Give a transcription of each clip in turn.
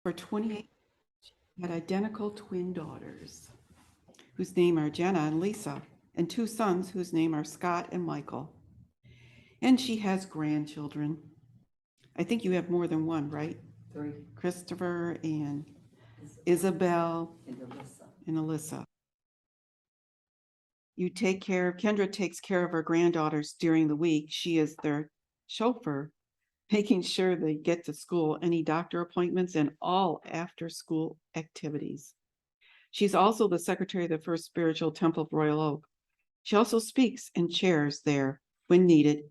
For 28, she had identical twin daughters, whose name are Jenna and Lisa, and two sons whose name are Scott and Michael. And she has grandchildren. I think you have more than one, right? Three. Christopher and Isabel And Alyssa. and Alyssa. Kendra takes care of her granddaughters during the week. She is their chauffeur, making sure they get to school, any doctor appointments, and all after school activities. She's also the secretary of the First Spiritual Temple of Royal Oak. She also speaks and chairs there when needed.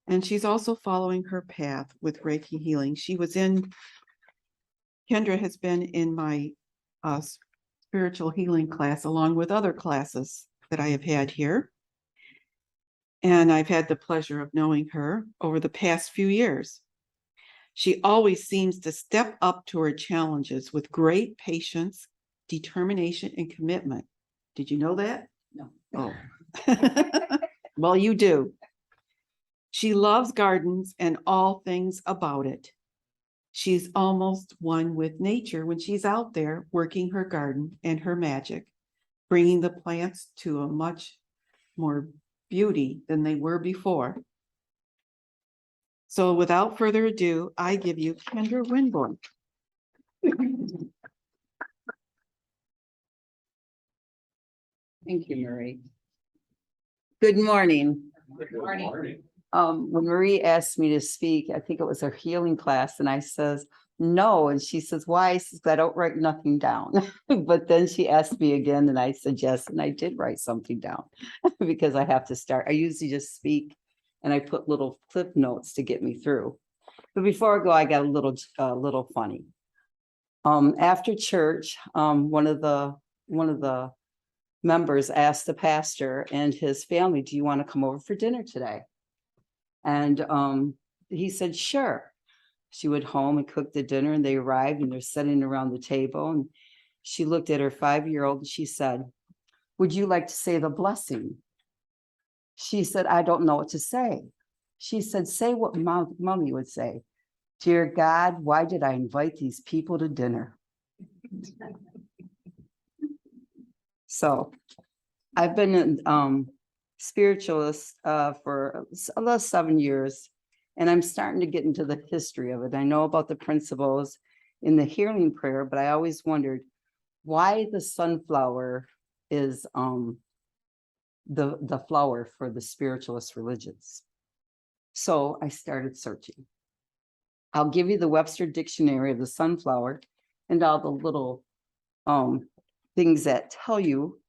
And she's also following her path with Reiki healing. Kendra has been in my spiritual healing class along with other classes that I have had here. And I've had the pleasure of knowing her over the past few years. She always seems to step up to her challenges with great patience, determination, and commitment. Did you know that? No. Oh. Well, you do. She loves gardens and all things about it. She's almost one with nature when she's out there working her garden and her magic, bringing the plants to a much more beauty than they were before. So without further ado, I give you Kendra Winbore. Thank you, Marie. Good morning. Good morning. When Marie asked me to speak, I think it was her healing class, and I says, no. And she says, why? I says, I don't write nothing down. But then she asked me again, and I said, yes, and I did write something down because I have to start. I usually just speak and I put little clip notes to get me through. But before I go, I got a little funny. After church, one of the members asked the pastor and his family, do you want to come over for dinner today? And he said, sure. She went home and cooked the dinner, and they arrived and they're sitting around the table. And she looked at her 5-year-old and she said, would you like to say the blessing? She said, I don't know what to say. She said, say what mommy would say. Dear God, why did I invite these people to dinner? So I've been a spiritualist for about 7 years, and I'm starting to get into the history of it. I know about the principles in the healing prayer, but I always wondered why the sunflower is the flower for the spiritualist religions. So I started searching. I'll give you the Webster Dictionary of the sunflower and all the little things that tell you.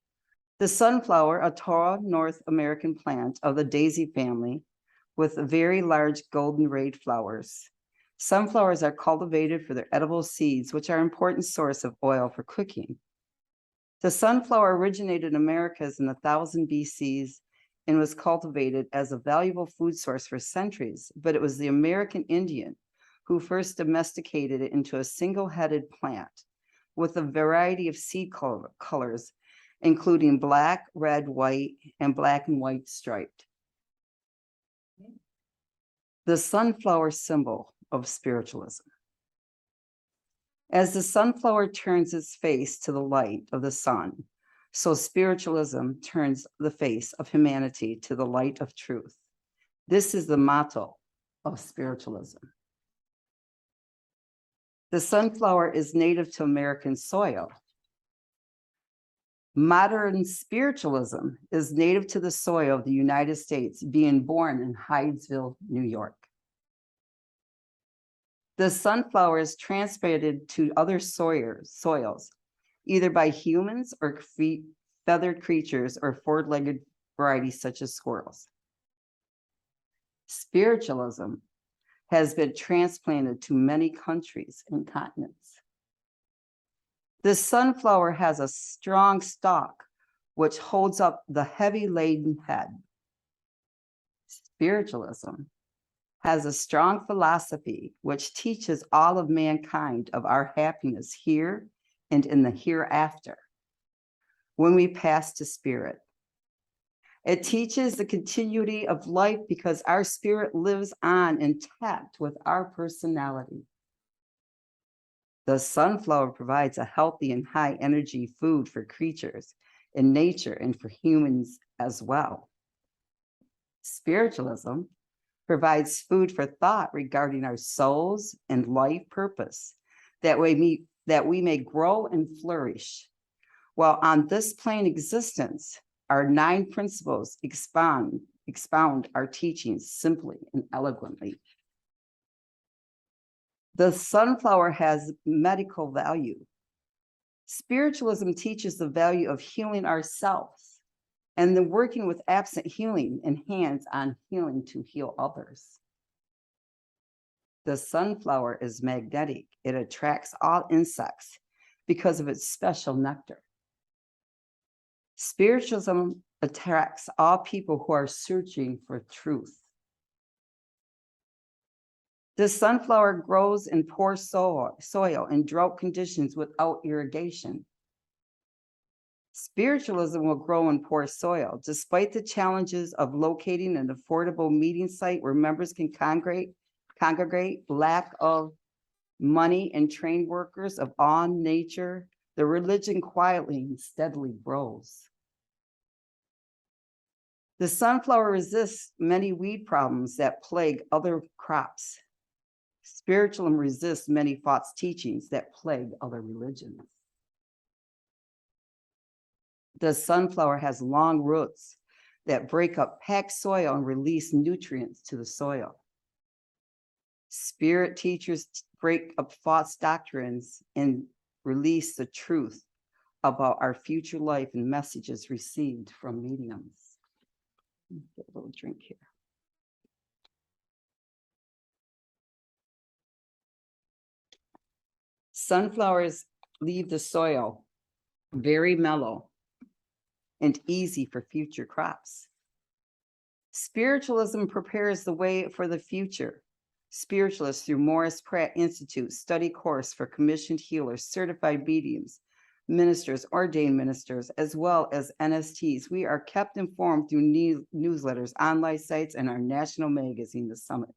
The sunflower, a tall North American plant of the daisy family with very large golden rayed flowers. Sunflowers are cultivated for their edible seeds, which are an important source of oil for cooking. The sunflower originated in Americas in 1000 BCs and was cultivated as a valuable food source for centuries, but it was the American Indian who first domesticated it into a single-headed plant with a variety of seed colors, including black, red, white, and black and white striped. The sunflower symbol of spiritualism. As the sunflower turns its face to the light of the sun, so spiritualism turns the face of humanity to the light of truth. This is the motto of spiritualism. The sunflower is native to American soil. Modern spiritualism is native to the soil of the United States, being born in Hydesville, New York. The sunflower is transplanted to other soils, either by humans or feathered creatures or four-legged varieties such as squirrels. Spiritualism has been transplanted to many countries and continents. The sunflower has a strong stalk, which holds up the heavy laden head. Spiritualism has a strong philosophy, which teaches all of mankind of our happiness here and in the hereafter when we pass to spirit. It teaches the continuity of life because our spirit lives on intact with our personality. The sunflower provides a healthy and high energy food for creatures in nature and for humans as well. Spiritualism provides food for thought regarding our souls and life purpose, that we may grow and flourish. While on this plane existence, our 9 principles expound our teachings simply and eloquently. The sunflower has medical value. Spiritualism teaches the value of healing ourselves and then working with absent healing and hands-on healing to heal others. The sunflower is magnetic. It attracts all insects because of its special nectar. Spiritualism attracts all people who are searching for truth. The sunflower grows in poor soil in drought conditions without irrigation. Spiritualism will grow in poor soil, despite the challenges of locating an affordable meeting site where members can congregate, lack of money and trained workers of all nature. The religion quietly and steadily grows. The sunflower resists many weed problems that plague other crops. Spiritualism resists many false teachings that plague other religions. The sunflower has long roots that break up packed soil and release nutrients to the soil. Spirit teachers break up false doctrines and release the truth about our future life and messages received from mediums. Get a little drink here. Sunflowers leave the soil very mellow and easy for future crops. Spiritualism prepares the way for the future. Spiritualists through Morris Pratt Institute study course for commissioned healers, certified mediums, ministers, ordained ministers, as well as NSTs. We are kept informed through newsletters, online sites, and our national magazine, The Summit.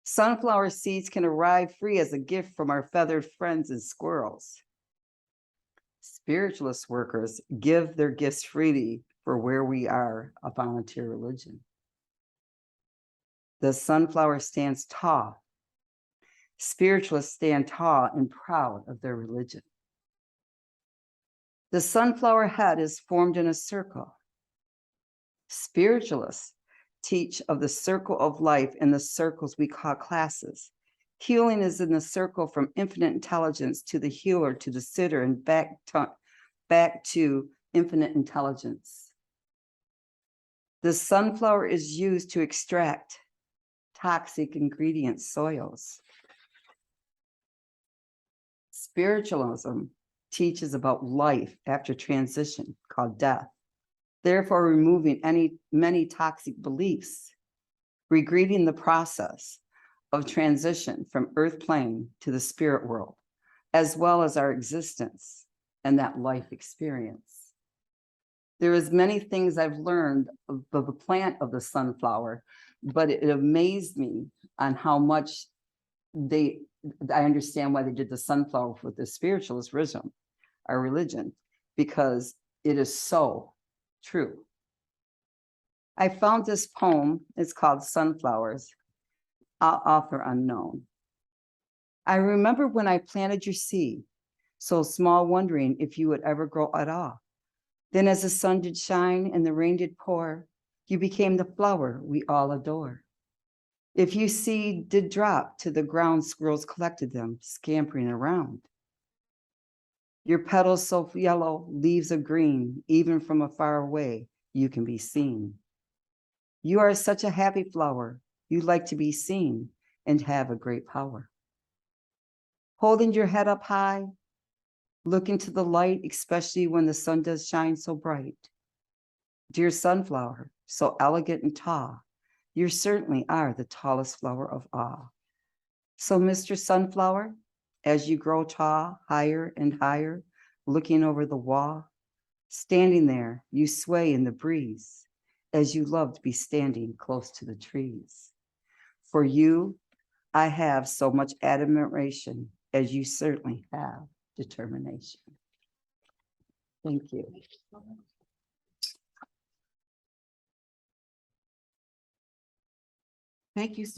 Sunflower seeds can arrive free as a gift from our feathered friends and squirrels. Spiritualist workers give their gifts freely for where we are, a volunteer religion. The sunflower stands tall. Spiritualists stand tall and proud of their religion. The sunflower head is formed in a circle. Spiritualists teach of the circle of life in the circles we call classes. Healing is in the circle from infinite intelligence to the healer to the sitter and back to infinite intelligence. The sunflower is used to extract toxic ingredient soils. Spiritualism teaches about life after transition, called death, therefore removing many toxic beliefs, regreeting the process of transition from earth plane to the spirit world, as well as our existence and that life experience. There is many things I've learned of the plant of the sunflower, but it amazed me on how much I understand why they did the sunflower with the spiritualist rhythm, our religion, because it is so true. I found this poem. It's called Sunflowers, author unknown. I remember when I planted your seed, so small, wondering if you would ever grow at all. Then as the sun did shine and the rain did pour, you became the flower we all adore. If you seed did drop to the ground, squirrels collected them, scampering around. Your petals so yellow, leaves of green, even from afar away, you can be seen. You are such a happy flower, you like to be seen and have a great power. Holding your head up high, look into the light, especially when the sun does shine so bright. Dear sunflower, so elegant and tall, you certainly are the tallest flower of all. So, Mr. Sunflower, as you grow tall, higher and higher, looking over the wall, standing there, you sway in the breeze, as you love to be standing close to the trees. For you, I have so much admiration, as you certainly have determination. Thank you. Thank you so